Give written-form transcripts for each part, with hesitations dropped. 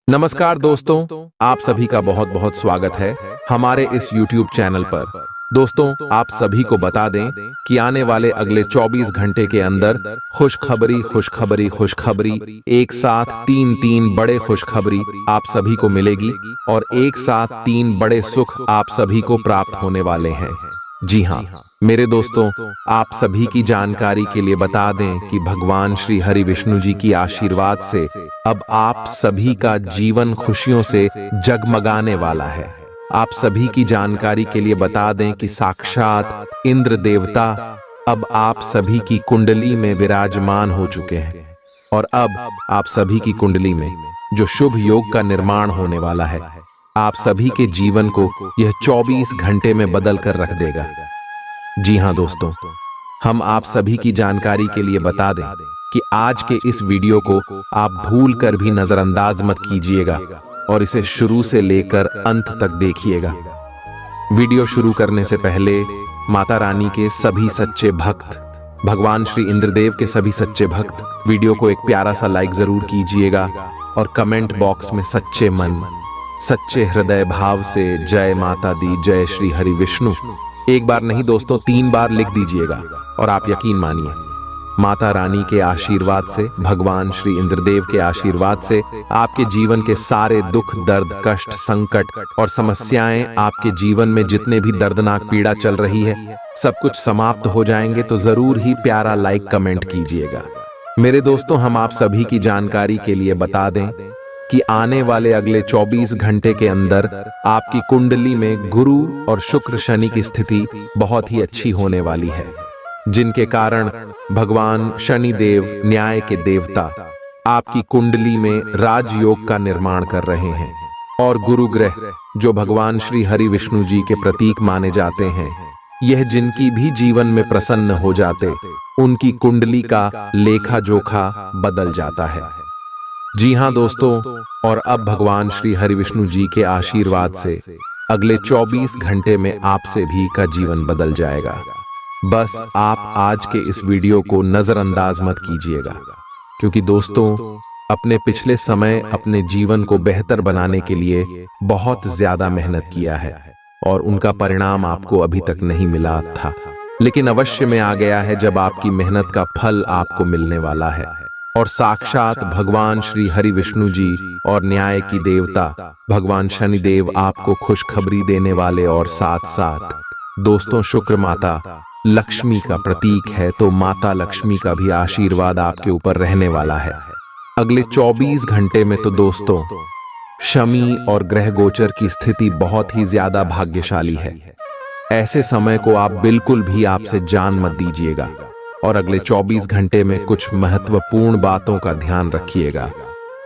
नमस्कार दोस्तों, आप सभी का बहुत बहुत स्वागत है हमारे इस YouTube चैनल पर। दोस्तों, आप सभी को बता दें कि आने वाले अगले 24 घंटे के अंदर खुशखबरी एक साथ तीन बड़े खुशखबरी आप सभी को मिलेगी और एक साथ 3 बड़े सुख आप सभी को प्राप्त होने वाले हैं। जी हाँ मेरे दोस्तों, आप सभी की जानकारी के लिए बता दें कि भगवान श्री हरि विष्णु जी की आशीर्वाद से अब आप सभी का जीवन खुशियों से जगमगाने वाला है। आप सभी की जानकारी के लिए बता दें कि साक्षात इंद्र देवता अब आप सभी की कुंडली में विराजमान हो चुके हैं और अब आप सभी की कुंडली में जो शुभ योग का निर्माण होने वाला है, आप सभी के जीवन को यह 24 घंटे में बदल कर रख देगा। जी हाँ दोस्तों, हम आप सभी की जानकारी के लिए बता दें कि आज के इस वीडियो को आप भूल कर भी नजरअंदाज मत कीजिएगा और इसे शुरू से लेकर अंत तक देखिएगा। वीडियो शुरू करने से पहले माता रानी के सभी सच्चे भक्त, भगवान श्री इंद्रदेव के सभी सच्चे भक्त वीडियो को एक प्यारा सा लाइक जरूर कीजिएगा और कमेंट बॉक्स में सच्चे मन, सच्चे हृदय भाव से जय माता दी, जय श्री हरि विष्णु एक बार नहीं दोस्तों 3 बार लिख दीजिएगा और आप यकीन मानिए माता रानी के आशीर्वाद से, भगवान श्री इंद्रदेव के आशीर्वाद से आपके जीवन के सारे दुख, दर्द, कष्ट, संकट और समस्याएं, आपके जीवन में जितने भी दर्दनाक पीड़ा चल रही है, सब कुछ समाप्त हो जाएंगे। तो जरूर ही प्यारा लाइक कमेंट कीजिएगा। मेरे दोस्तों, हम आप सभी की जानकारी के लिए बता दें कि आने वाले अगले 24 घंटे के अंदर आपकी कुंडली में गुरु और शुक्र शनि की स्थिति बहुत ही अच्छी होने वाली है, जिनके कारण भगवान शनि देव, न्याय के देवता, आपकी कुंडली में राजयोग का निर्माण कर रहे हैं और गुरु ग्रह जो भगवान श्री हरि विष्णु जी के प्रतीक माने जाते हैं, यह जिनकी भी जीवन में प्रसन्न हो जाते, उनकी कुंडली का लेखा जोखा बदल जाता है। जी हाँ दोस्तों, और अब भगवान श्री हरि विष्णु जी के आशीर्वाद से अगले 24 घंटे में आप सभी का जीवन बदल जाएगा। बस आप आज के इस वीडियो को नजरअंदाज मत कीजिएगा, क्योंकि दोस्तों अपने पिछले समय अपने जीवन को बेहतर बनाने के लिए बहुत ज्यादा मेहनत किया है और उनका परिणाम आपको अभी तक नहीं मिला था, लेकिन अवश्य में आ गया है जब आपकी मेहनत का फल आपको मिलने वाला है। और साक्षात भगवान श्री हरि विष्णु जी और न्याय की देवता भगवान शनिदेव आपको खुशखबरी देने वाले और साथ साथ दोस्तों शुक्र माता लक्ष्मी का प्रतीक है, तो माता लक्ष्मी का भी आशीर्वाद आपके ऊपर रहने वाला है अगले 24 घंटे में। तो दोस्तों शमी और ग्रह गोचर की स्थिति बहुत ही ज्यादा भाग्यशाली है। ऐसे समय को आप बिल्कुल भी आपसे जान मत दीजिएगा और अगले 24 घंटे में कुछ महत्वपूर्ण बातों का ध्यान रखिएगा।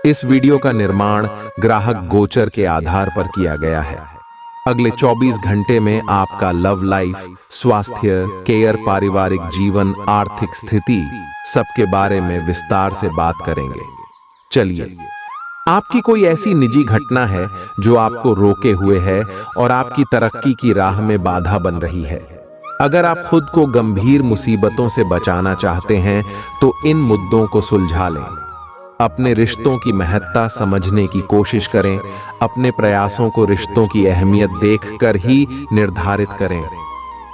इस वीडियो का निर्माण ग्राहक गोचर के आधार पर किया गया है। अगले 24 घंटे में आपका लव लाइफ, स्वास्थ्य, केयर, पारिवारिक जीवन, आर्थिक स्थिति सबके बारे में विस्तार से बात करेंगे। चलिए, आपकी कोई ऐसी निजी घटना है जो आपको रोके हुए है और आपकी तरक्की की राह में बाधा बन रही है। अगर आप खुद को गंभीर मुसीबतों से बचाना चाहते हैं तो इन मुद्दों को सुलझा लें। अपने रिश्तों की महत्ता समझने की कोशिश करें। अपने प्रयासों को रिश्तों की अहमियत देखकर ही निर्धारित करें।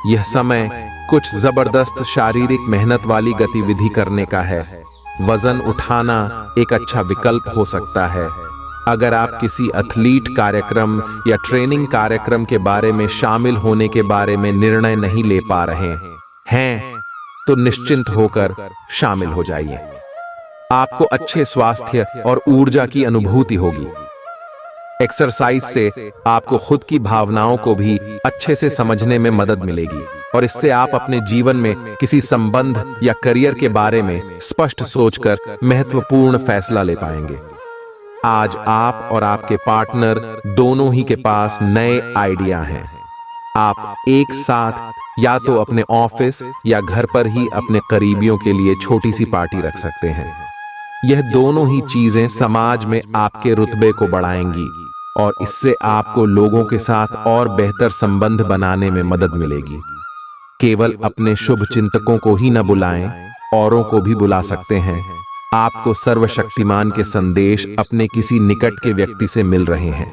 यह समय कुछ जबरदस्त शारीरिक मेहनत वाली गतिविधि करने का है। वजन उठाना एक अच्छा विकल्प हो सकता है। अगर आप किसी एथलीट कार्यक्रम या ट्रेनिंग कार्यक्रम के बारे में शामिल होने के बारे में निर्णय नहीं ले पा रहे हैं तो निश्चिंत होकर शामिल हो जाइए। आपको अच्छे स्वास्थ्य और ऊर्जा की अनुभूति होगी। एक्सरसाइज से आपको खुद की भावनाओं को भी अच्छे से समझने में मदद मिलेगी और इससे आप अपने जीवन में किसी संबंध या करियर के बारे में स्पष्ट सोचकर महत्वपूर्ण फैसला ले पाएंगे। आज आप और आपके पार्टनर दोनों ही के पास नए आइडिया हैं। आप एक साथ या तो अपने ऑफिस या घर पर ही अपने करीबियों के लिए छोटी सी पार्टी रख सकते हैं। यह दोनों ही चीजें समाज में आपके रुतबे को बढ़ाएंगी और इससे आपको लोगों के साथ और बेहतर संबंध बनाने में मदद मिलेगी। केवल अपने शुभ चिंतकों को ही न बुलाएं, औरों को भी बुला सकते हैं। आपको सर्वशक्तिमान के संदेश अपने किसी निकट के व्यक्ति से मिल रहे हैं।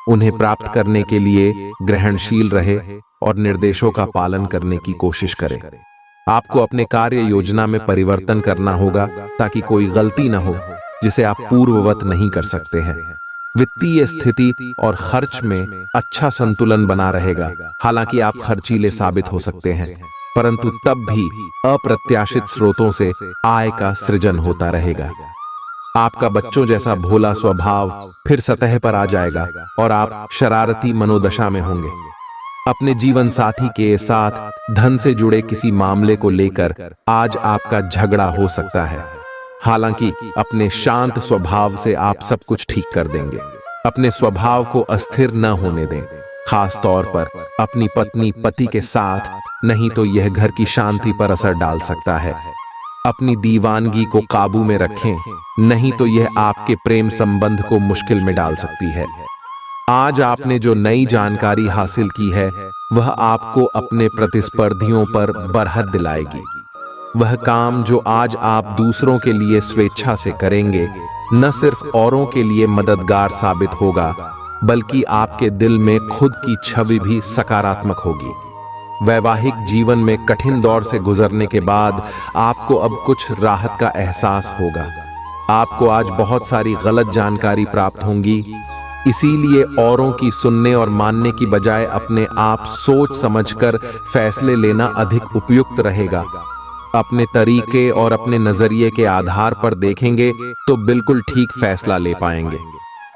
उन्हें प्राप्त करने के लिए ग्रहणशील रहे और निर्देशों का पालन करने की कोशिश करें। आपको अपने कार्य योजना में परिवर्तन करना होगा ताकि कोई गलती न हो जिसे आप पूर्ववत नहीं कर सकते हैं। वित्तीय स्थिति और खर्च में अच्छा संतुलन बना रहेगा। हालांकि आप खर्चीले साबित हो सकते हैं, परंतु तब भी अप्रत्याशित स्रोतों से आय का सृजन होता रहेगा। आपका बच्चों जैसा भोला स्वभाव फिर सतह पर आ जाएगा और आप शरारती मनोदशा में होंगे। अपने जीवन साथी के साथ धन से जुड़े किसी मामले को लेकर आज आपका झगड़ा हो सकता है। हालांकि अपने शांत स्वभाव से आप सब कुछ ठीक कर देंगे। अपने स्वभाव को अस्थिर न होने दें, खास तौर पर अपनी पत्नी पति के साथ, नहीं तो यह घर की शांति पर असर डाल सकता है। अपनी दीवानगी को काबू में रखें, नहीं तो यह आपके प्रेम संबंध को मुश्किल में डाल सकती है। आज आपने जो नई जानकारी हासिल की है वह आपको अपने प्रतिस्पर्धियों पर बरहत दिलाएगी। वह काम जो आज आप दूसरों के लिए स्वेच्छा से करेंगे न सिर्फ औरों के लिए मददगार साबित होगा, बल्कि आपके दिल में खुद की छवि भी सकारात्मक होगी। वैवाहिक जीवन में कठिन दौर से गुजरने के बाद आपको अब कुछ राहत का एहसास होगा। आपको आज बहुत सारी गलत जानकारी प्राप्त होंगी, इसीलिए औरों की सुनने और मानने की बजाय अपने आप सोच समझकर फैसले लेना अधिक उपयुक्त रहेगा। अपने तरीके और अपने नजरिए के आधार पर देखेंगे तो बिल्कुल ठीक फैसला ले पाएंगे।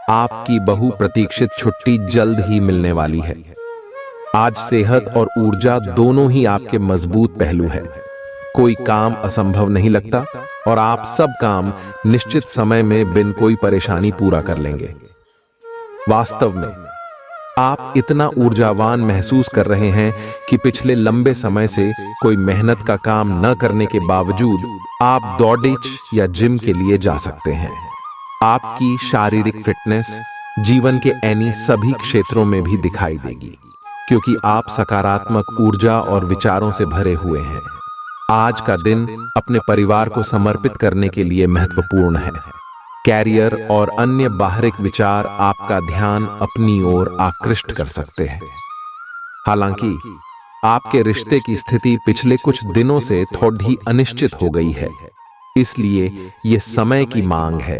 आपकी बहुप्रतीक्षित छुट्टी जल्द ही मिलने वाली है। आज सेहत और ऊर्जा दोनों ही आपके मजबूत पहलू है। कोई काम असंभव नहीं लगता और आप सब काम निश्चित समय में बिन कोई परेशानी पूरा कर लेंगे। वास्तव में आप इतना ऊर्जावान महसूस कर रहे हैं कि पिछले लंबे समय से कोई मेहनत का काम न करने के बावजूद आप दौड़िच या जिम के लिए जा सकते हैं। आपकी शारीरिक फिटनेस जीवन के ऐनी सभी क्षेत्रों में भी दिखाई देगी, क्योंकि आप सकारात्मक ऊर्जा और विचारों से भरे हुए हैं। आज का दिन अपने परिवार को समर्पित करने के लिए महत्वपूर्ण है। कैरियर और अन्य बाहरिक विचार आपका ध्यान अपनी ओर आकृष्ट कर सकते हैं। हालांकि आपके रिश्ते की स्थिति पिछले कुछ दिनों से थोड़ी अनिश्चित हो गई है, इसलिए यह समय की मांग है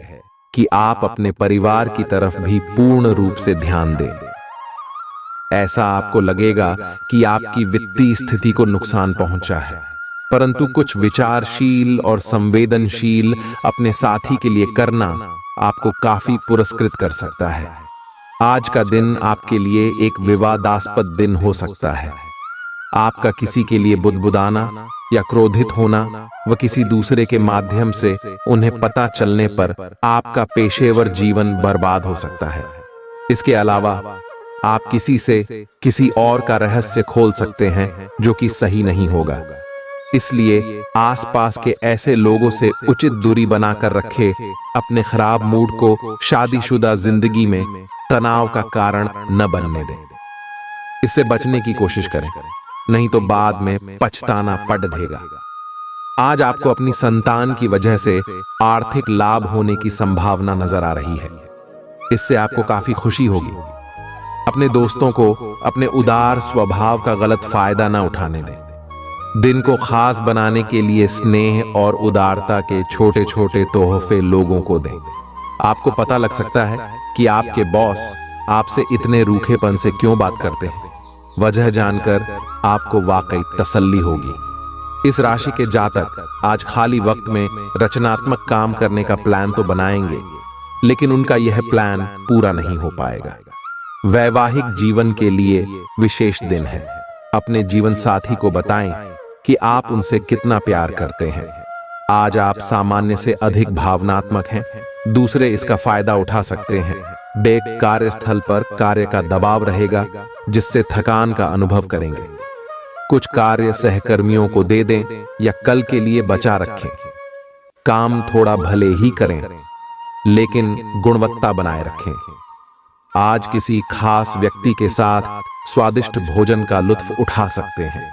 कि आप अपने परिवार की तरफ भी पूर्ण रूप से ध्यान दें। ऐसा आपको लगेगा कि आपकी वित्तीय स्थिति को नुकसान पहुंचा है, परंतु कुछ विचारशील और संवेदनशील अपने साथी के लिए करना आपको काफी पुरस्कृत कर सकता है। आज का दिन आपके लिए एक विवादास्पद दिन हो सकता है। आपका किसी के लिए बुदबुदाना या क्रोधित होना व किसी दूसरे के माध्यम से उन्हें पता चलने पर आपका पेशेवर जीवन बर्बाद हो सकता है। इसके अलावा आप किसी से किसी और का रहस्य खोल सकते हैं जो कि सही नहीं होगा। इसलिए आसपास के ऐसे लोगों से उचित दूरी बनाकर रखें। अपने खराब मूड को शादीशुदा जिंदगी में तनाव का कारण न बनने दें। इससे बचने की कोशिश करें, नहीं तो बाद में पछताना पड़ देगा। आज आपको अपनी संतान की वजह से आर्थिक लाभ होने की संभावना नजर आ रही है। इससे आपको काफी खुशी होगी। अपने दोस्तों को अपने उदार स्वभाव का गलत फायदा न उठाने दें। दिन को खास बनाने के लिए स्नेह और उदारता के छोटे छोटे तोहफे लोगों को दें। आपको पता लग सकता है कि आपके बॉस आपसे इतने रूखेपन से क्यों बात करते हैं। वजह जानकर आपको वाकई तसल्ली होगी। इस राशि के जातक आज खाली वक्त में रचनात्मक काम करने का प्लान तो बनाएंगे, लेकिन उनका यह प्लान पूरा नहीं हो पाएगा। वैवाहिक जीवन के लिए विशेष दिन है। अपने जीवन साथी को बताएं कि आप उनसे कितना प्यार करते हैं। आज आप सामान्य से अधिक भावनात्मक हैं। दूसरे इसका फायदा उठा सकते हैं। कार्यस्थल पर कार्य का दबाव रहेगा, जिससे थकान का अनुभव करेंगे। कुछ कार्य सहकर्मियों को दे दें या कल के लिए बचा रखें। काम थोड़ा भले ही करें, लेकिन गुणवत्ता बनाए रखें। आज किसी खास व्यक्ति के साथ स्वादिष्ट भोजन का लुत्फ उठा सकते हैं।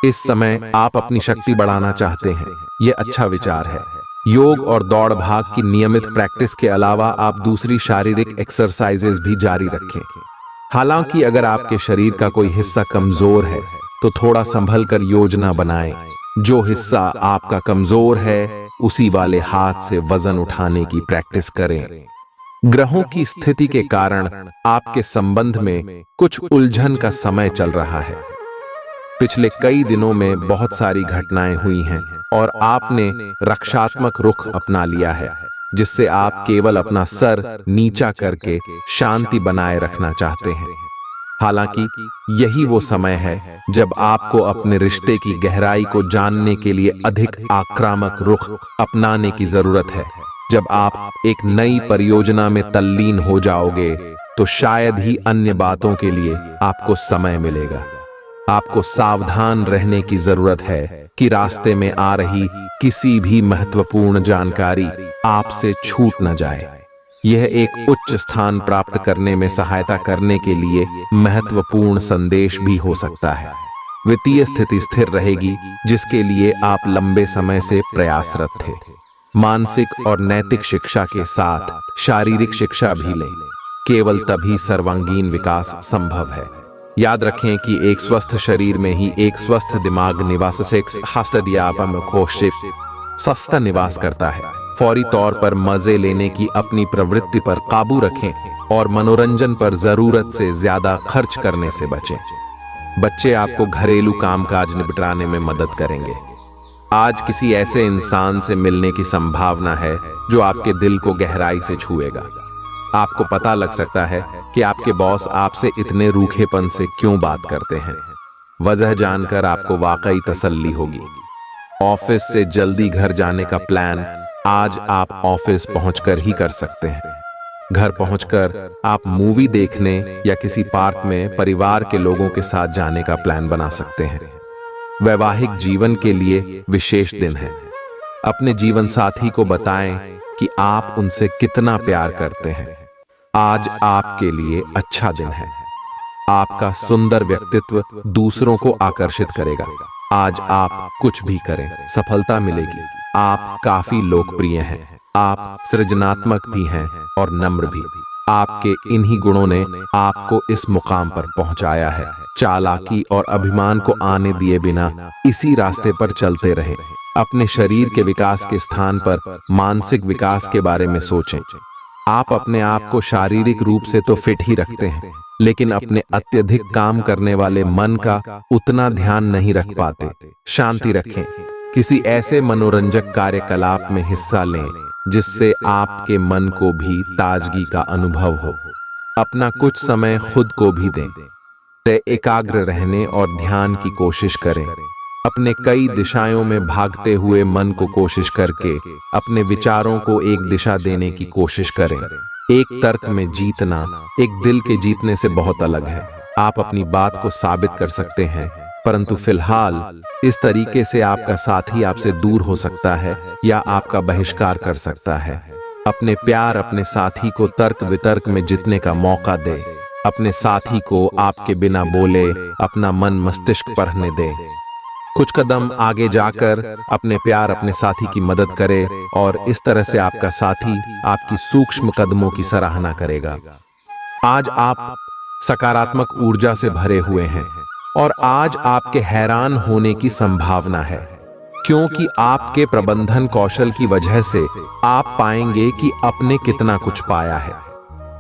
इस समय आप अपनी शक्ति बढ़ाना चाहते हैं, यह अच्छा विचार है। योग और दौड़ भाग की नियमित प्रैक्टिस के अलावा आप दूसरी शारीरिक एक्सरसाइजेज भी जारी रखें। हालांकि अगर आपके शरीर का कोई हिस्सा कमजोर है तो थोड़ा संभल कर योजना बनाएं। जो हिस्सा आपका कमजोर है उसी वाले हाथ से वजन उठाने की प्रैक्टिस करें। ग्रहों की स्थिति के कारण आपके संबंध में कुछ उलझन का समय चल रहा है। पिछले कई दिनों में बहुत सारी घटनाएं हुई हैं और आपने रक्षात्मक रुख अपना लिया है, जिससे आप केवल अपना सर नीचा करके शांति बनाए रखना चाहते हैं। हालांकि यही वो समय है जब आपको अपने रिश्ते की गहराई को जानने के लिए अधिक आक्रामक रुख अपनाने की जरूरत है। जब आप एक नई परियोजना में तल्लीन हो जाओगे तो शायद ही अन्य बातों के लिए आपको समय मिलेगा। आपको सावधान रहने की जरूरत है कि रास्ते में आ रही किसी भी महत्वपूर्ण जानकारी आपसे छूट न जाए। यह एक उच्च स्थान प्राप्त करने में सहायता करने के लिए महत्वपूर्ण संदेश भी हो सकता है। वित्तीय स्थिति स्थिर रहेगी, जिसके लिए आप लंबे समय से प्रयासरत थे। मानसिक और नैतिक शिक्षा के साथ शारीरिक शिक्षा भी लें, केवल तभी सर्वांगीण विकास संभव है। याद रखें कि एक स्वस्थ शरीर में ही एक स्वस्थ दिमाग निवास सस्ता निवास करता है। फौरी तौर पर मजे लेने की अपनी प्रवृत्ति पर काबू रखें और मनोरंजन पर जरूरत से ज्यादा खर्च करने से बचें। बच्चे आपको घरेलू कामकाज निपटाने में मदद करेंगे। आज किसी ऐसे इंसान से मिलने की संभावना है जो आपके दिल को गहराई से छुएगा। आपको पता लग सकता है कि आपके बॉस आपसे इतने रूखेपन से क्यों बात करते हैं। वजह जानकर आपको वाकई तसल्ली होगी। ऑफिस से जल्दी घर जाने का प्लान आज आप ऑफिस पहुंचकर ही कर सकते हैं। घर पहुंचकर आप मूवी देखने या किसी पार्क में परिवार के लोगों के साथ जाने का प्लान बना सकते हैं। वैवाहिक जीवन के लिए विशेष दिन है। अपने जीवन साथी को बताएं कि आप उनसे कितना प्यार करते हैं। आज आपके लिए अच्छा दिन है। आपका सुंदर व्यक्तित्व दूसरों को आकर्षित करेगा। आज आप कुछ भी करें, सफलता मिलेगी। आप काफी लोकप्रिय हैं। आप सृजनात्मक भी हैं और नम्र भी। आपके इन्हीं गुणों ने आपको इस मुकाम पर पहुंचाया है। चालाकी और अभिमान को आने दिए बिना इसी रास्ते पर चलते रहे। अपने शरीर के विकास के स्थान पर मानसिक विकास के बारे में सोचें। आप अपने आप को शारीरिक रूप से तो फिट ही रखते हैं, लेकिन अपने अत्यधिक काम करने वाले मन का उतना ध्यान नहीं रख पाते। शांति रखें। किसी ऐसे मनोरंजक कार्यकलाप में हिस्सा लें जिससे आपके मन को भी ताजगी का अनुभव हो। अपना कुछ समय खुद को भी दें। एकाग्र रहने और ध्यान की कोशिश करें। अपने कई दिशाओं में भागते हुए मन को कोशिश करके अपने विचारों को एक दिशा देने की कोशिश करें। एक तर्क में जीतना एक दिल के जीतने से बहुत अलग है। आप अपनी बात को साबित कर सकते हैं, परंतु फिलहाल इस तरीके से आपका साथी आपसे दूर हो सकता है या आपका बहिष्कार कर सकता है। अपने प्यार अपने साथी को तर्क वितर्क में जीतने का मौका दे। अपने साथी को आपके बिना बोले अपना मन मस्तिष्क पढ़ने दे। कुछ कदम आगे जाकर अपने प्यार अपने साथी की मदद करे और इस तरह से आपका साथी आपकी सूक्ष्म कदमों की सराहना करेगा। आज आप सकारात्मक ऊर्जा से भरे हुए हैं और आज आपके हैरान होने की संभावना है, क्योंकि आपके प्रबंधन कौशल की वजह से आप पाएंगे कि आपने कितना कुछ पाया है।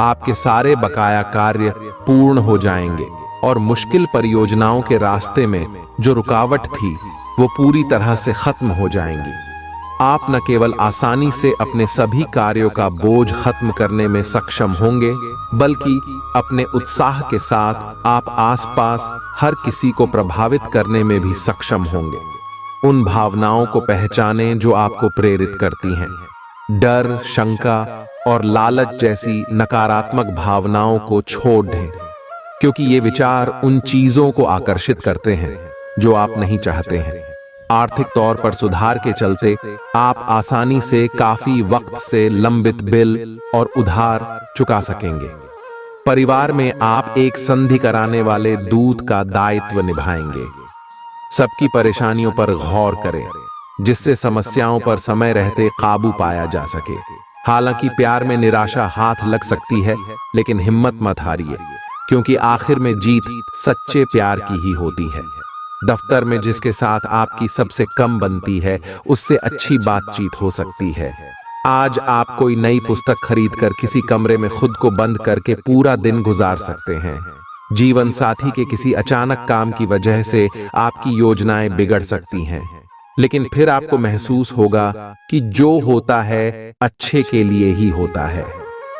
आपके सारे बकाया कार्य पूर्ण हो जाएंगे और मुश्किल परियोजनाओं के रास्ते में जो रुकावट थी वो पूरी तरह से खत्म हो जाएंगी। आप न केवल आसानी से अपने सभी कार्यों का बोझ खत्म करने में सक्षम होंगे, बल्कि अपने उत्साह के साथ आप आसपास हर किसी को प्रभावित करने में भी सक्षम होंगे। उन भावनाओं को पहचानें जो आपको प्रेरित करती हैं। डर, शंका और लालच जैसी नकारात्मक भावनाओं को छोड़ दें, क्योंकि ये विचार उन चीजों को आकर्षित करते हैं जो आप नहीं चाहते हैं। आर्थिक तौर पर सुधार के चलते आप आसानी से काफी वक्त से लंबित बिल और उधार चुका सकेंगे। परिवार में आप एक संधि कराने वाले दूत का दायित्व निभाएंगे। सबकी परेशानियों पर गौर करें जिससे समस्याओं पर समय रहते काबू पाया जा सके। हालांकि प्यार में निराशा हाथ लग सकती है, लेकिन हिम्मत मत हारिए, क्योंकि आखिर में जीत सच्चे प्यार की ही होती है। दफ्तर में जिसके साथ आपकी सबसे कम बनती है, उससे अच्छी बातचीत हो सकती है। आज आप कोई नई पुस्तक खरीदकर किसी कमरे में खुद को बंद करके पूरा दिन गुजार सकते हैं। जीवन साथी के किसी अचानक काम की वजह से आपकी योजनाएं बिगड़ सकती हैं, लेकिन फिर आपको महसूस होगा कि जो होता है अच्छे के लिए ही होता है।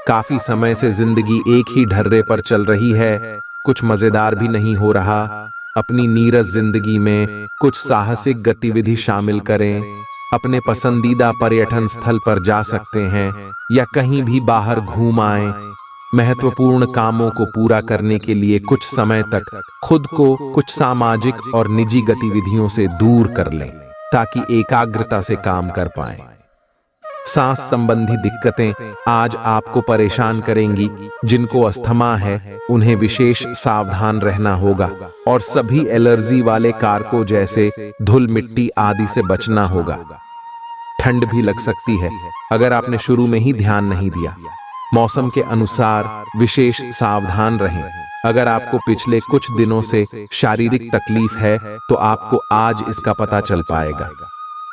काफी समय से जिंदगी एक ही ढर्रे पर चल रही है, कुछ मजेदार भी नहीं हो रहा। अपनी नीरस जिंदगी में कुछ साहसिक गतिविधि शामिल करें। अपने पसंदीदा पर्यटन स्थल पर जा सकते हैं या कहीं भी बाहर घूम आएं। महत्वपूर्ण कामों को पूरा करने के लिए कुछ समय तक खुद को कुछ सामाजिक और निजी गतिविधियों से दूर कर लें, ताकि एकाग्रता से काम कर पाएं। सांस संबंधी दिक्कतें आज आपको परेशान करेंगी। जिनको अस्थमा है उन्हें विशेष सावधान रहना होगा, और सभी एलर्जी वाले कारकों जैसे धूल मिट्टी आदि से बचना होगा। ठंड भी लग सकती है अगर आपने शुरू में ही ध्यान नहीं दिया। मौसम के अनुसार विशेष सावधान रहें। अगर आपको पिछले कुछ दिनों से शारीरिक तकलीफ है तो आपको आज इसका पता चल पाएगा।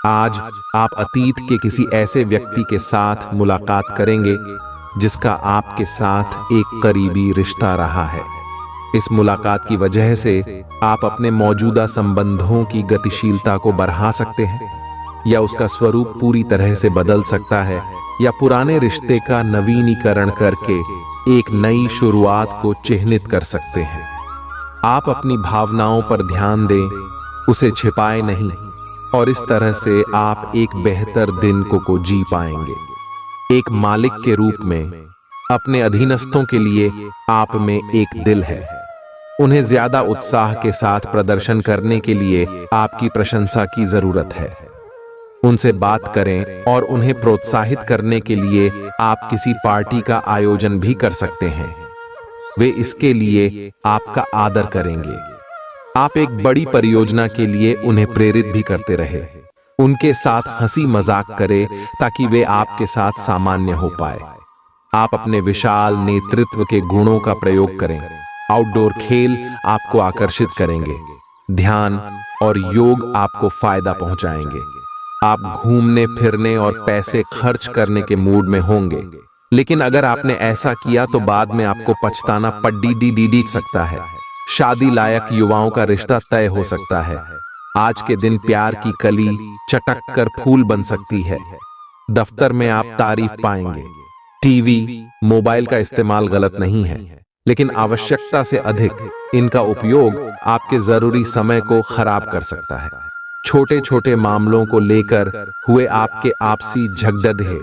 आज आप अतीत के किसी ऐसे व्यक्ति के साथ मुलाकात करेंगे जिसका आपके साथ एक करीबी रिश्ता रहा है। इस मुलाकात की वजह से आप अपने मौजूदा संबंधों की गतिशीलता को बढ़ा सकते हैं, या उसका स्वरूप पूरी तरह से बदल सकता है, या पुराने रिश्ते का नवीनीकरण करके एक नई शुरुआत को चिह्नित कर सकते हैं। आप अपनी भावनाओं पर ध्यान दें, उसे छिपाएं नहीं, और इस तरह से आप एक बेहतर दिन को जी पाएंगे। एक मालिक के रूप में अपने अधीनस्थों के लिए आप में एक दिल है। उन्हें ज्यादा उत्साह के साथ प्रदर्शन करने के लिए आपकी प्रशंसा की जरूरत है। उनसे बात करें और उन्हें प्रोत्साहित करने के लिए आप किसी पार्टी का आयोजन भी कर सकते हैं। वे इसके लिए आपका आदर करेंगे। आप एक बड़ी परियोजना के लिए उन्हें प्रेरित भी करते रहे। उनके साथ हंसी मजाक करें ताकि वे आपके साथ सामान्य हो पाए। आप अपने विशाल नेतृत्व के गुणों का प्रयोग करें। आउटडोर खेल आपको आकर्षित करेंगे। ध्यान और योग आपको फायदा पहुंचाएंगे। आप घूमने फिरने और पैसे खर्च करने के मूड में होंगे, लेकिन अगर आपने ऐसा किया तो बाद में आपको पछताना पड़ सकता है। शादी लायक युवाओं का रिश्ता तय हो सकता है। आज के दिन प्यार की कली चटक कर फूल बन सकती है। दफ्तर में आप तारीफ पाएंगे। टीवी, मोबाइल का इस्तेमाल गलत नहीं है, लेकिन आवश्यकता से अधिक इनका उपयोग आपके जरूरी समय को खराब कर सकता है। छोटे छोटे मामलों को लेकर हुए आपके आपसी झगड़े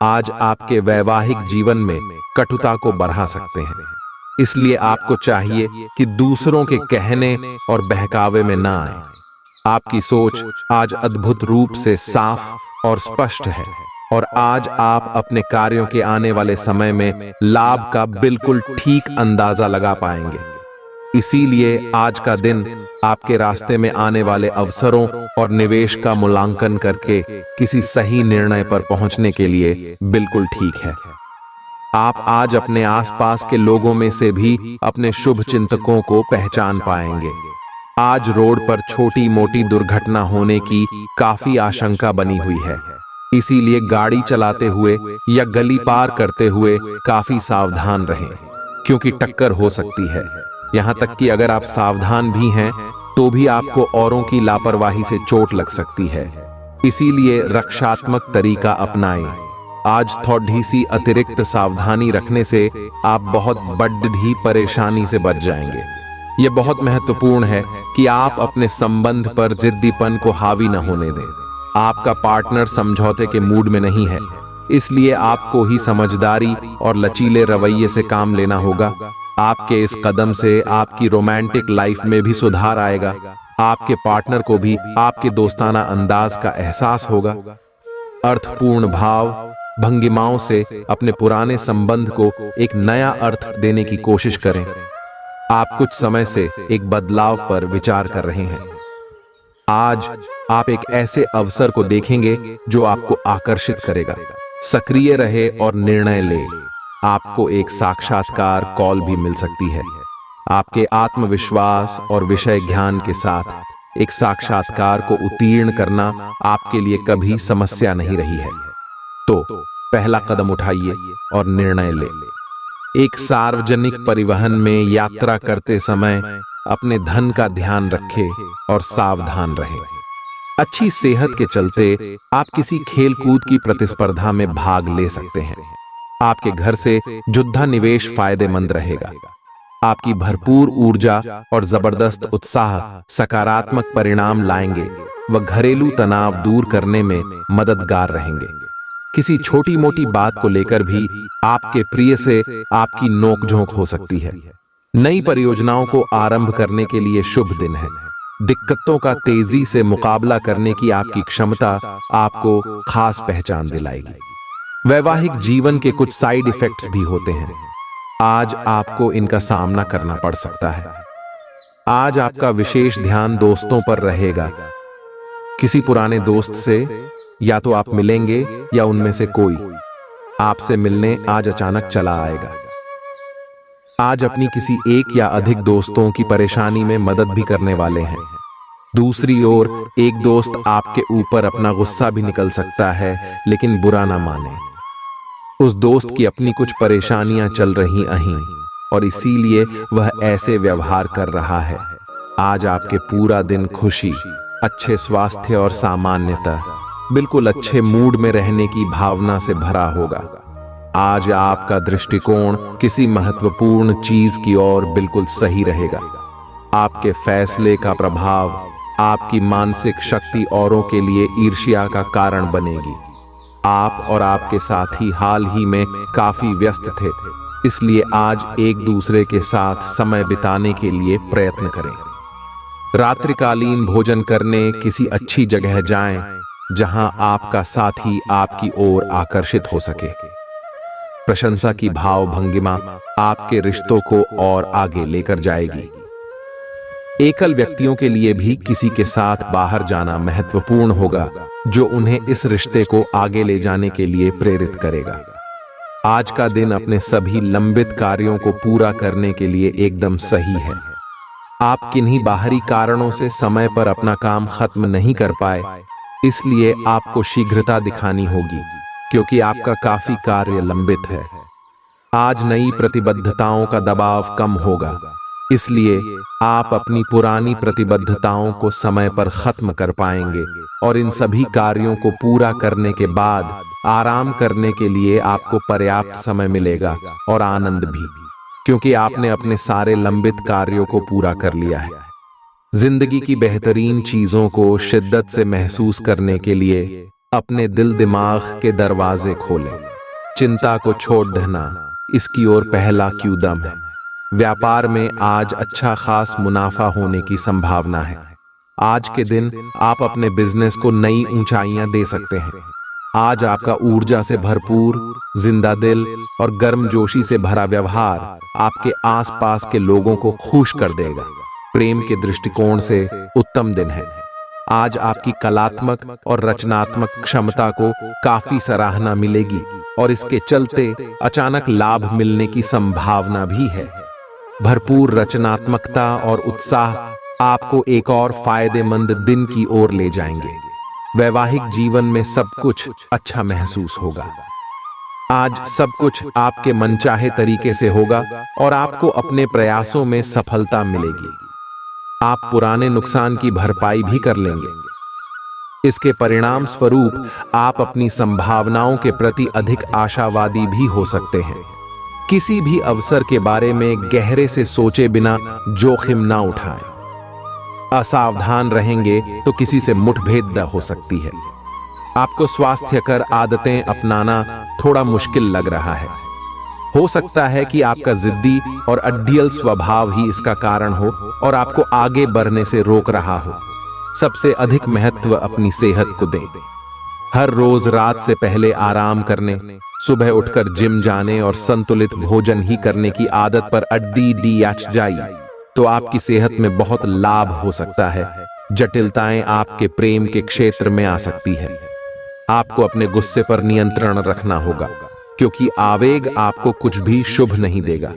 आज आपके वैवाहिक जीवन में कटुता को बढ़ा सकते हैं। इसलिए आपको चाहिए कि दूसरों के कहने और बहकावे में ना आए। आपकी सोच आज अद्भुत रूप से साफ और स्पष्ट है, और आज आप अपने कार्यों के आने वाले समय में लाभ का बिल्कुल ठीक अंदाजा लगा पाएंगे। इसीलिए आज का दिन आपके रास्ते में आने वाले अवसरों और निवेश का मूल्यांकन करके किसी सही निर्णय पर पहुंचने के लिए बिल्कुल ठीक है। आप आज अपने आसपास के लोगों में से भी अपने शुभ चिंतकों को पहचान पाएंगे। आज रोड पर छोटी मोटी दुर्घटना होने की काफी आशंका बनी हुई है। इसीलिए गाड़ी चलाते हुए या गली पार करते हुए काफी सावधान रहें, क्योंकि टक्कर हो सकती है। यहाँ तक कि अगर आप सावधान भी हैं तो भी आपको औरों की लापरवाही से चोट लग सकती है। इसीलिए रक्षात्मक तरीका अपनाएं। आज थोड़ी सी अतिरिक्त सावधानी रखने से आप बहुत बड़ी परेशानी से बच जाएंगे। यह बहुत महत्वपूर्ण है कि आप अपने संबंध पर जिद्दीपन को हावी न होने दें। आपका पार्टनर समझौते के मूड में नहीं है, इसलिए आपको ही समझदारी और लचीले रवैये से काम लेना होगा। आपके इस कदम से आपकी रोमांटिक लाइफ में भी सुधार आएगा। आपके पार्टनर को भी आपके दोस्ताना अंदाज का एहसास होगा। अर्थपूर्ण भाव भंगिमाओं से अपने पुराने संबंध को एक नया अर्थ देने की कोशिश करें। आप कुछ समय से एक बदलाव पर विचार कर रहे हैं। आज आप एक ऐसे अवसर को देखेंगे जो आपको आकर्षित करेगा। सक्रिय रहे और निर्णय ले। आपको एक साक्षात्कार कॉल भी मिल सकती है। आपके आत्मविश्वास और विषय ज्ञान के साथ एक साक्षात्कार को उत्तीर्ण करना आपके लिए कभी समस्या नहीं रही है। तो पहला कदम उठाइए और निर्णय ले। एक सार्वजनिक परिवहन में यात्रा करते समय अपने धन का ध्यान रखें और सावधान रहें। अच्छी सेहत के चलते आप किसी खेल कूद की प्रतिस्पर्धा में भाग ले सकते हैं। आपके घर से जुद्धा निवेश फायदेमंद रहेगा। आपकी भरपूर ऊर्जा और जबरदस्त उत्साह सकारात्मक परिणाम लाएंगे व घरेलू तनाव दूर करने में मददगार रहेंगे। किसी छोटी मोटी बात को लेकर भी आपके प्रिय से आपकी नोकझोंक हो सकती है। नई परियोजनाओं को आरंभ करने के लिए शुभ दिन है। दिक्कतों का तेजी से मुकाबला करने की आपकी क्षमता आपको खास पहचान दिलाएगी। वैवाहिक जीवन के कुछ साइड इफेक्ट्स भी होते हैं। आज आपको इनका सामना करना पड़ सकता है। आज आपका विशेष ध्यान दोस्तों पर रहेगा। किसी पुराने दोस्त से या तो आप मिलेंगे या उनमें से कोई आपसे मिलने आज अचानक चला आएगा। आज अपनी किसी एक या अधिक दोस्तों की परेशानी में मदद भी करने वाले हैं। दूसरी ओर एक दोस्त आपके ऊपर अपना गुस्सा भी निकल सकता है, लेकिन बुरा ना माने। उस दोस्त की अपनी कुछ परेशानियां चल रही अहीं और इसीलिए वह ऐसे व्यवहार कर रहा है। आज आपके पूरा दिन खुशी, अच्छे स्वास्थ्य और सामान्यता बिल्कुल अच्छे मूड में रहने की भावना से भरा होगा। आज आपका दृष्टिकोण किसी महत्वपूर्ण चीज की ओर बिल्कुल सही रहेगा। आपके फैसले का प्रभाव आपकी मानसिक शक्ति औरों के लिए ईर्ष्या का कारण बनेगी। आप और आपके साथी हाल ही में काफी व्यस्त थे, इसलिए आज एक दूसरे के साथ समय बिताने के लिए प्रयत्न करें। रात्रिकालीन भोजन करने किसी अच्छी जगह जाएं, जहां आपका साथी आपकी ओर आकर्षित हो सके। प्रशंसा की भाव भंगिमा आपके रिश्तों को और आगे लेकर जाएगी। एकल व्यक्तियों के लिए भी किसी के साथ बाहर जाना महत्वपूर्ण होगा, जो उन्हें इस रिश्ते को आगे ले जाने के लिए प्रेरित करेगा। आज का दिन अपने सभी लंबित कार्यों को पूरा करने के लिए एकदम सही है। आप किन्हीं बाहरी कारणों से समय पर अपना काम खत्म नहीं कर पाए, इसलिए आपको शीघ्रता दिखानी होगी, क्योंकि आपका काफी कार्य लंबित है। आज नई प्रतिबद्धताओं का दबाव कम होगा, इसलिए आप अपनी पुरानी प्रतिबद्धताओं को समय पर खत्म कर पाएंगे और इन सभी कार्यों को पूरा करने के बाद आराम करने के लिए आपको पर्याप्त समय मिलेगा और आनंद भी, क्योंकि आपने अपने सारे लंबित कार्यों को पूरा कर लिया है। जिंदगी की बेहतरीन चीजों को शिद्दत से महसूस करने के लिए अपने दिल दिमाग के दरवाजे खोलें। चिंता को छोड़ देना इसकी ओर पहला कदम है। व्यापार में आज अच्छा खास मुनाफा होने की संभावना है। आज के दिन आप अपने बिजनेस को नई ऊंचाइयां दे सकते हैं। आज आपका ऊर्जा से भरपूर, जिंदा दिल और गर्मजोशी से भरा व्यवहार आपके आसपास के लोगों को खुश कर देगा। प्रेम के दृष्टिकोण से उत्तम दिन है। आज आपकी कलात्मक और रचनात्मक क्षमता को काफी सराहना मिलेगी और इसके चलते अचानक लाभ मिलने की संभावना भी है। भरपूर रचनात्मकता और उत्साह आपको एक और फायदेमंद दिन की ओर ले जाएंगे। वैवाहिक जीवन में सब कुछ अच्छा महसूस होगा। आज सब कुछ आपके मनचाहे तरीके से होगा और आपको अपने प्रयासों में सफलता मिलेगी। आप पुराने नुकसान की भरपाई भी कर लेंगे। इसके परिणाम स्वरूप आप अपनी संभावनाओं के प्रति अधिक आशावादी भी हो सकते हैं। किसी भी अवसर के बारे में गहरे से सोचे बिना जोखिम ना उठाएं। असावधान रहेंगे तो किसी से मुठभेड़ हो सकती है। आपको स्वास्थ्यकर आदतें अपनाना थोड़ा मुश्किल लग रहा है। हो सकता है कि आपका जिद्दी और अड्डियल स्वभाव ही इसका कारण हो और आपको आगे बढ़ने से रोक रहा हो। सबसे अधिक महत्व अपनी सेहत को दें। हर रोज रात से पहले आराम करने, सुबह उठकर जिम जाने और संतुलित भोजन ही करने की आदत पर अड्डी जाइए तो आपकी सेहत में बहुत लाभ हो सकता है जटिलताएं आपके प्रेम के क्षेत्र में आ सकती है। आपको अपने गुस्से पर नियंत्रण रखना होगा, क्योंकि आवेग आपको कुछ भी शुभ नहीं देगा।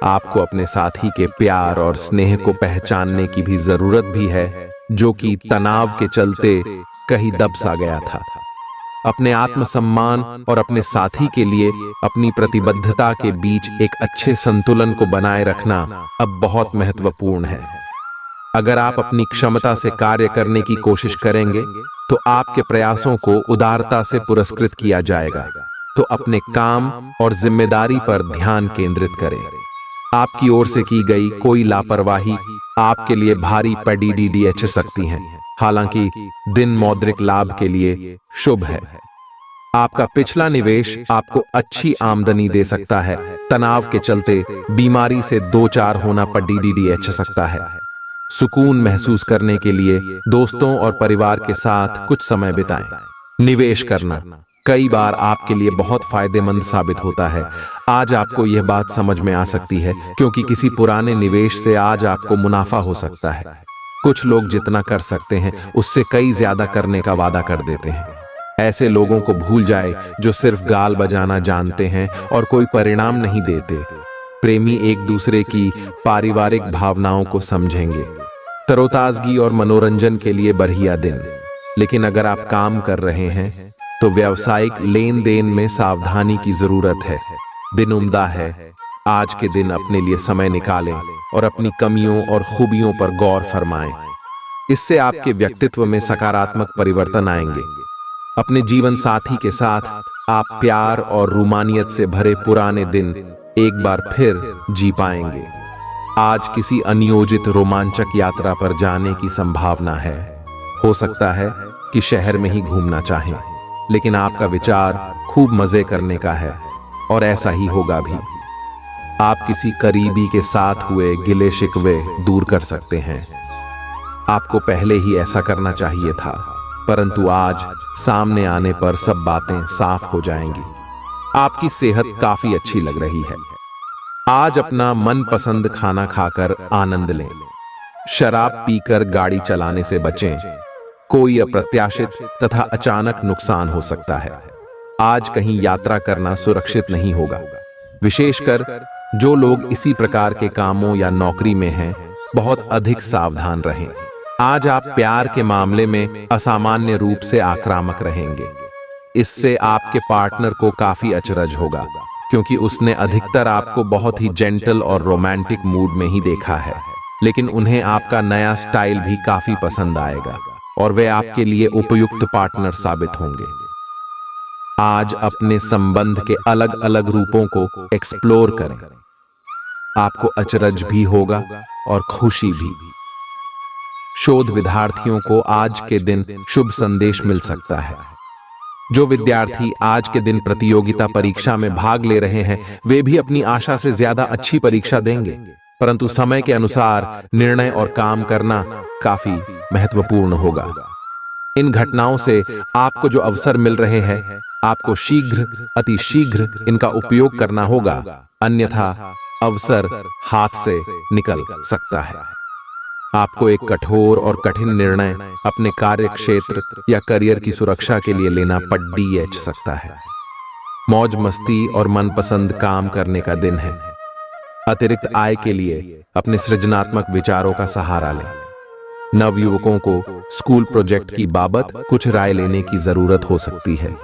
आपको अपने साथी के प्यार और स्नेह को पहचानने की भी जरूरत भी है, जो कि तनाव के चलते कहीं दब सा गया था। अपने आत्मसम्मान और अपने साथी के लिए अपनी प्रतिबद्धता के बीच एक अच्छे संतुलन को बनाए रखना अब बहुत महत्वपूर्ण है। अगर आप अपनी क्षमता से कार्य करने की कोशिश करेंगे तो आपके प्रयासों को उदारता से पुरस्कृत किया जाएगा। तो अपने काम और जिम्मेदारी पर ध्यान केंद्रित करें। आपकी ओर से की गई कोई लापरवाही आपके लिए भारी पीड़ित सकती है। हालांकि दिन मौद्रिक लाभ के लिए शुभ है। आपका पिछला निवेश आपको अच्छी आमदनी दे सकता है। तनाव के चलते बीमारी से दो चार होना पीड़ित सकता है। सुकून महसूस करने के लिए दोस्तों और परिवार के साथ कुछ समय बिताएं। निवेश करना कई बार आपके लिए बहुत फायदेमंद साबित होता है। आज आपको यह बात समझ में आ सकती है, क्योंकि किसी पुराने निवेश से आज आपको मुनाफा हो सकता है। कुछ लोग जितना कर सकते हैं उससे कई ज्यादा करने का वादा कर देते हैं। ऐसे लोगों को भूल जाए जो सिर्फ गाल बजाना जानते हैं और कोई परिणाम नहीं देते। प्रेमी एक दूसरे की पारिवारिक भावनाओं को समझेंगे। तरोताजगी और मनोरंजन के लिए बढ़िया दिन। लेकिन अगर आप काम कर रहे हैं तो व्यावसायिक लेन देन में सावधानी की जरूरत है। दिन उम्दा है। आज के दिन अपने लिए समय निकालें और अपनी कमियों और खूबियों पर गौर फरमाएं। इससे आपके व्यक्तित्व में सकारात्मक परिवर्तन आएंगे। अपने जीवन साथी के साथ आप प्यार और रूमानियत से भरे पुराने दिन एक बार फिर जी पाएंगे। आज किसी अनियोजित रोमांचक यात्रा पर जाने की संभावना है। हो सकता है कि शहर में ही घूमना चाहें, लेकिन आपका विचार खूब मजे करने का है और ऐसा ही होगा भी। आप किसी करीबी के साथ हुए गिले शिकवे दूर कर सकते हैं। आपको पहले ही ऐसा करना चाहिए था, परंतु आज सामने आने पर सब बातें साफ हो जाएंगी। आपकी सेहत काफी अच्छी लग रही है। आज अपना मनपसंद खाना खाकर आनंद लें। शराब पीकर गाड़ी चलाने से बचें। कोई अप्रत्याशित तथा अचानक नुकसान हो सकता है। आज कहीं यात्रा करना सुरक्षित नहीं होगा। विशेषकर जो लोग इसी प्रकार के कामों या नौकरी में हैं, बहुत अधिक सावधान रहें। आज आप प्यार के मामले में असामान्य रूप से आक्रामक रहेंगे। इससे आपके पार्टनर को काफी अचरज होगा, क्योंकि उसने अधिकतर आपको बहुत ही जेंटल और रोमांटिक मूड में ही देखा है। लेकिन उन्हें आपका नया स्टाइल भी काफी पसंद आएगा और वे आपके लिए उपयुक्त पार्टनर साबित होंगे। आज अपने संबंध के अलग अलग रूपों को एक्सप्लोर करें। आपको अचरज भी होगा और खुशी भी। शोध विद्यार्थियों को आज के दिन शुभ संदेश मिल सकता है। जो विद्यार्थी आज के दिन प्रतियोगिता परीक्षा में भाग ले रहे हैं, वे भी अपनी आशा से ज्यादा अच्छी परीक्षा देंगे, परंतु समय के अनुसार निर्णय और काम करना काफी महत्वपूर्ण होगा। इन घटनाओं से आपको जो अवसर मिल रहे हैं, आपको शीघ्र अति शीघ्र इनका उपयोग करना होगा, अन्यथा अवसर हाथ से निकल सकता है। आपको एक कठोर और कठिन निर्णय अपने कार्य क्षेत्र या करियर की सुरक्षा के लिए लेना पड़ सकता है। मौज मस्ती और मनपसंद काम करने का दिन है। अतिरिक्त आय के लिए अपने सृजनात्मक विचारों का सहारा लें। नवयुवकों को स्कूल प्रोजेक्ट की बाबत कुछ राय लेने की जरूरत हो सकती है।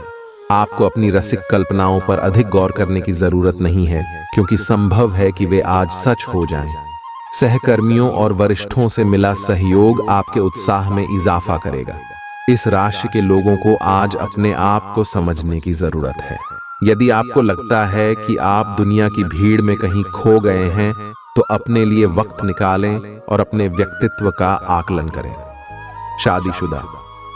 आपको अपनी रसिक कल्पनाओं पर अधिक गौर करने की जरूरत नहीं है, क्योंकि संभव है कि वे आज सच हो जाएं। सहकर्मियों और वरिष्ठों से मिला सहयोग आपके उत्साह में इजाफा करेगा। इस राशि के लोगों को आज अपने आप को समझने की जरूरत है। यदि आपको लगता है कि आप दुनिया की भीड़ में कहीं खो गए हैं, तो अपने लिए वक्त निकालें और अपने व्यक्तित्व का आकलन करें। शादीशुदा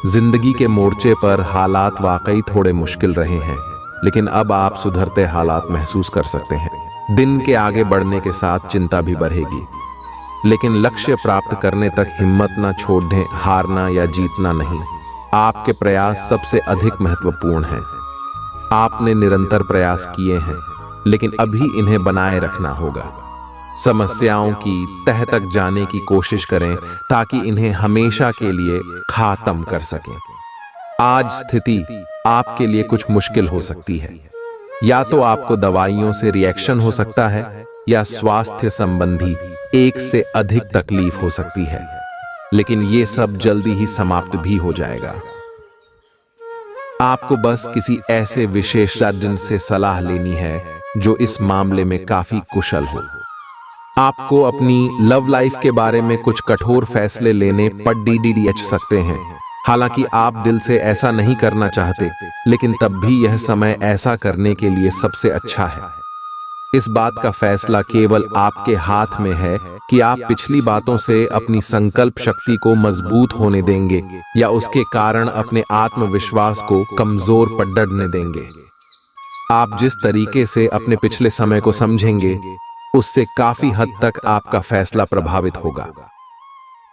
जिंदगी के मोर्चे पर हालात वाकई थोड़े मुश्किल रहे हैं, लेकिन अब आप सुधरते हालात महसूस कर सकते हैं। दिन के आगे बढ़ने के साथ चिंता भी बढ़ेगी, लेकिन लक्ष्य प्राप्त करने तक हिम्मत न छोड़ें। हारना या जीतना नहीं, आपके प्रयास सबसे अधिक महत्वपूर्ण हैं। आपने निरंतर प्रयास किए हैं, लेकिन अभी इन्हें बनाए रखना होगा। समस्याओं की तह तक जाने की कोशिश करें ताकि इन्हें हमेशा के लिए खात्म कर सकें। आज स्थिति आपके लिए कुछ मुश्किल हो सकती है। या तो आपको दवाइयों से रिएक्शन हो सकता है या स्वास्थ्य संबंधी एक से अधिक तकलीफ हो सकती है, लेकिन ये सब जल्दी ही समाप्त भी हो जाएगा। आपको बस किसी ऐसे विशेषज्ञ से सलाह लेनी है जो इस मामले में काफी कुशल हो। आपको अपनी लव लाइफ के बारे में कुछ कठोर फैसले लेने पर DDDH सकते हैं। हालांकि आप दिल से ऐसा नहीं करना चाहते, लेकिन तब भी यह समय ऐसा करने के लिए सबसे अच्छा है। इस बात का फैसला केवल आपके हाथ में है कि आप पिछली बातों से अपनी संकल्प शक्ति को मजबूत होने देंगे या उसके कारण अपने आत्मविश्वास को कमजोर पड़ने देंगे। आप जिस तरीके से अपने पिछले समय को समझेंगे, उससे काफी हद तक आपका फैसला प्रभावित होगा।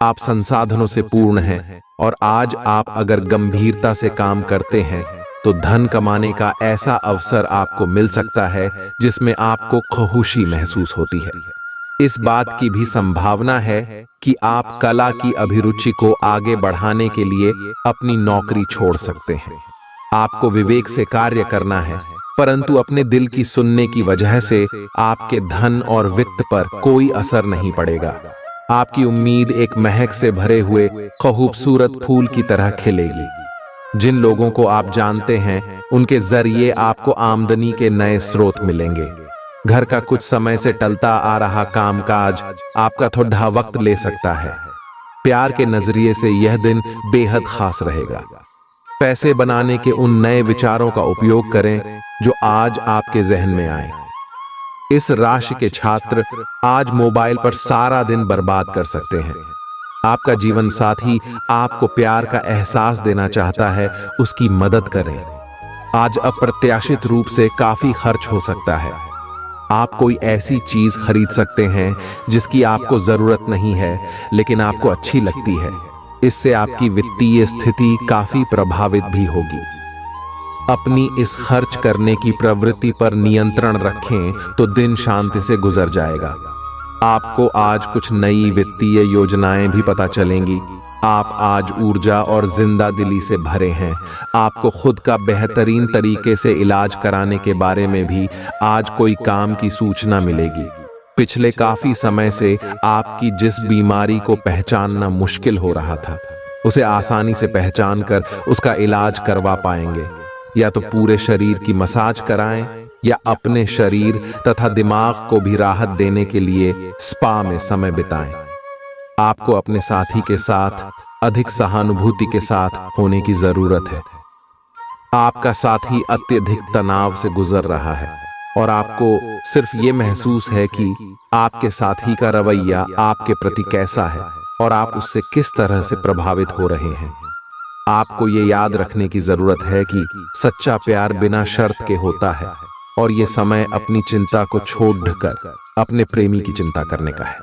आप संसाधनों से पूर्ण हैं और आज आप अगर गंभीरता से काम करते हैं तो धन कमाने का ऐसा अवसर आपको मिल सकता है जिसमें आपको खुशी महसूस होती है। इस बात की भी संभावना है कि आप कला की अभिरुचि को आगे बढ़ाने के लिए अपनी नौकरी छोड़ सकते हैं। आपको विवेक से कार्य करना है, परंतु अपने दिल की सुनने की वजह से आपके धन और वित्त पर कोई असर नहीं पड़ेगा। आपकी उम्मीद एक महक से भरे हुए खूबसूरत फूल की तरह खिलेगी। जिन लोगों को आप जानते हैं, उनके जरिए आपको आमदनी के नए स्रोत मिलेंगे। घर का कुछ समय से टलता आ रहा कामकाज आपका थोड़ा वक्त ले सकता है। प्यार के नजरिए से यह दिन बेहद खास रहेगा। पैसे बनाने के उन नए विचारों का उपयोग करें जो आज आपके जहन में आए। इस राशि के छात्र आज मोबाइल पर सारा दिन बर्बाद कर सकते हैं। आपका जीवन साथी आपको प्यार का एहसास देना चाहता है, उसकी मदद करें। आज अप्रत्याशित रूप से काफी खर्च हो सकता है। आप कोई ऐसी चीज खरीद सकते हैं जिसकी आपको जरूरत नहीं है, लेकिन आपको अच्छी लगती है। इससे आपकी वित्तीय स्थिति काफी प्रभावित भी होगी। अपनी इस खर्च करने की प्रवृत्ति पर नियंत्रण रखें तो दिन शांति से गुजर जाएगा। आपको आज कुछ नई वित्तीय योजनाएं भी पता चलेंगी। आप आज ऊर्जा और जिंदा दिली से भरे हैं। आपको खुद का बेहतरीन तरीके से इलाज कराने के बारे में भी आज कोई काम की सूचना मिलेगी। पिछले काफी समय से आपकी जिस बीमारी को पहचानना मुश्किल हो रहा था, उसे आसानी से पहचान कर उसका इलाज करवा पाएंगे। या तो पूरे शरीर की मसाज कराएं या अपने शरीर तथा दिमाग को भी राहत देने के लिए स्पा में समय बिताएं। आपको अपने साथी के साथ अधिक सहानुभूति के साथ होने की जरूरत है। आपका साथी अत्यधिक तनाव से गुजर रहा है और आपको सिर्फ ये महसूस है कि आपके साथी का रवैया आपके प्रति कैसा है और आप उससे किस तरह से प्रभावित हो रहे हैं। आपको ये याद रखने की जरूरत है कि सच्चा प्यार बिना शर्त के होता है और ये समय अपनी चिंता को छोड़कर अपने प्रेमी की चिंता करने का है।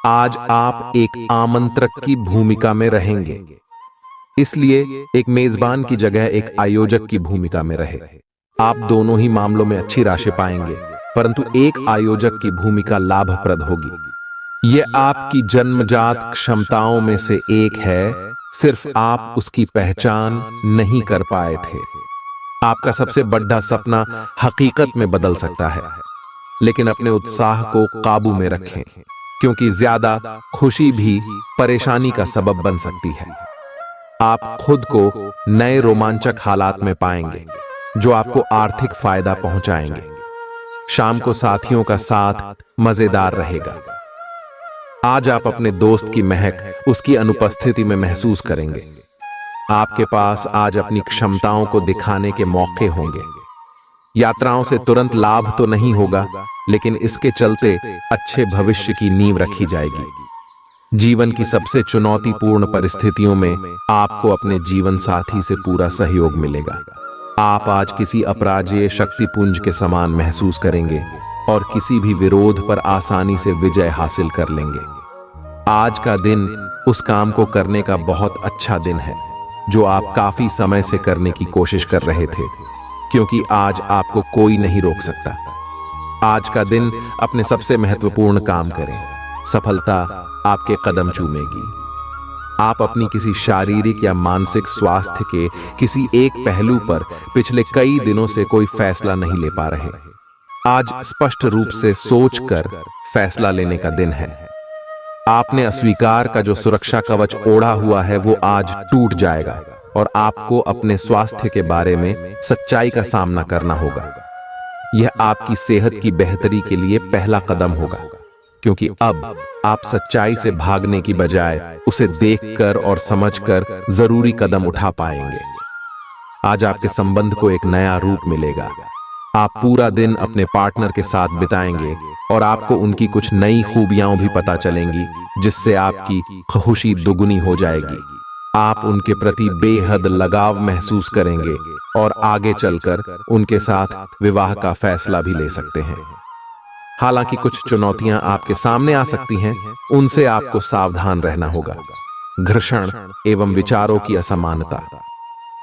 आज आप एक आमंत्रक की भूमिका में रहेंगे, इसलिए एक मेजबान की जगह एक आयोजक की भूमिका में रहे। आप दोनों ही मामलों में अच्छी राशि पाएंगे, परंतु एक आयोजक की भूमिका लाभप्रद होगी। ये आपकी जन्मजात क्षमताओं में से एक है, सिर्फ आप उसकी पहचान नहीं कर पाए थे। आपका सबसे बड़ा सपना हकीकत में बदल सकता है, लेकिन अपने उत्साह को काबू में रखें, क्योंकि ज्यादा खुशी भी परेशानी का सबब बन सकती है। आप खुद को नए रोमांचक हालात में पाएंगे जो आपको आर्थिक फायदा पहुंचाएंगे। शाम को साथियों का साथ मजेदार रहेगा। आज आप अपने दोस्त की महक उसकी अनुपस्थिति में महसूस करेंगे। आपके पास आज अपनी क्षमताओं को दिखाने के मौके होंगे। यात्राओं से तुरंत लाभ तो नहीं होगा, लेकिन इसके चलते अच्छे भविष्य की नींव रखी जाएगी। जीवन की सबसे चुनौतीपूर्ण परिस्थितियों में आपको अपने जीवन साथी से पूरा सहयोग मिलेगा। आप आज किसी अपराजेय शक्तिपुंज के समान महसूस करेंगे और किसी भी विरोध पर आसानी से विजय हासिल कर लेंगे। आज का दिन उस काम को करने का बहुत अच्छा दिन है जो आप काफी समय से करने की कोशिश कर रहे थे, क्योंकि आज आपको कोई नहीं रोक सकता। आज का दिन अपने सबसे महत्वपूर्ण काम करें। सफलता आपके कदम चूमेगी। आप अपनी किसी शारीरिक या मानसिक स्वास्थ्य के किसी एक पहलू पर पिछले कई दिनों से कोई फैसला नहीं ले पा रहे। आज स्पष्ट रूप से सोचकर फैसला लेने का दिन है। आपने अस्वीकार का जो सुरक्षा कवच ओढ़ा हुआ है वो आज टूट जाएगा और आपको अपने स्वास्थ्य के बारे में सच्चाई का सामना करना होगा। यह आपकी सेहत की बेहतरी के लिए पहला कदम होगा, क्योंकि अब आप सच्चाई से भागने की बजाय उसे देखकर और समझकर जरूरी कदम उठा पाएंगे। आज आपके संबंध को एक नया रूप मिलेगा। आप पूरा दिन अपने पार्टनर के साथ बिताएंगे और आपको उनकी कुछ नई खूबियां भी पता चलेंगी, जिससे आपकी खुशी दुगुनी हो जाएगी। आप उनके प्रति बेहद लगाव महसूस करेंगे और आगे चलकर उनके साथ विवाह का फैसला भी ले सकते हैं। हालांकि कुछ चुनौतियां आपके सामने आ सकती हैं, उनसे आपको सावधान रहना होगा। घर्षण एवं विचारों की असमानता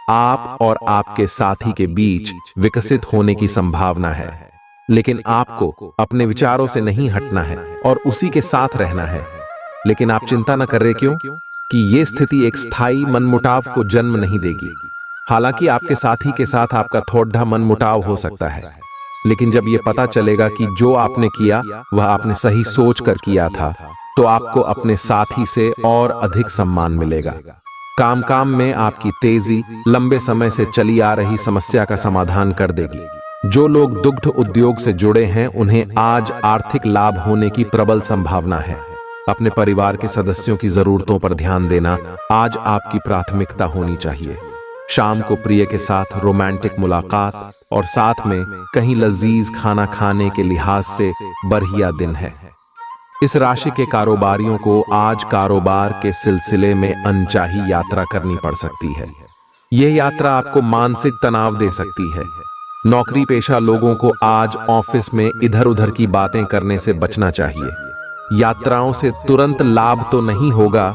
आप और आपके साथी के बीच विकसित होने की संभावना है, लेकिन आपको अपने विचारों से नहीं हटना है और उसी के साथ रहना है। लेकिन आप चिंता न कर रहे, क्यों कि ये स्थिति एक स्थायी मनमुटाव को जन्म नहीं देगी। हालांकि आपके साथी के साथ आपका थोड़ा मनमुटाव हो सकता है, लेकिन जब यह पता चलेगा कि जो आपने किया वह आपने सही सोच कर किया था, तो आपको अपने साथी से और अधिक सम्मान मिलेगा। काम में आपकी तेजी लंबे समय से चली आ रही समस्या का समाधान कर देगी। जो लोग दुग्ध उद्योग से जुड़े हैं, उन्हें आज आर्थिक लाभ होने की प्रबल संभावना है। अपने परिवार के सदस्यों की जरूरतों पर ध्यान देना आज आपकी प्राथमिकता होनी चाहिए। शाम को प्रिय के साथ रोमांटिक मुलाकात और साथ में कहीं लजीज खाना खाने के लिहाज से बढ़िया दिन है। इस राशि के कारोबारियों को आज कारोबार के सिलसिले में अनचाही यात्रा करनी पड़ सकती है। यह यात्रा आपको मानसिक तनाव दे सकती है। नौकरी पेशा लोगों को आज ऑफिस में इधर उधर की बातें करने से बचना चाहिए। यात्राओं से तुरंत लाभ तो नहीं होगा,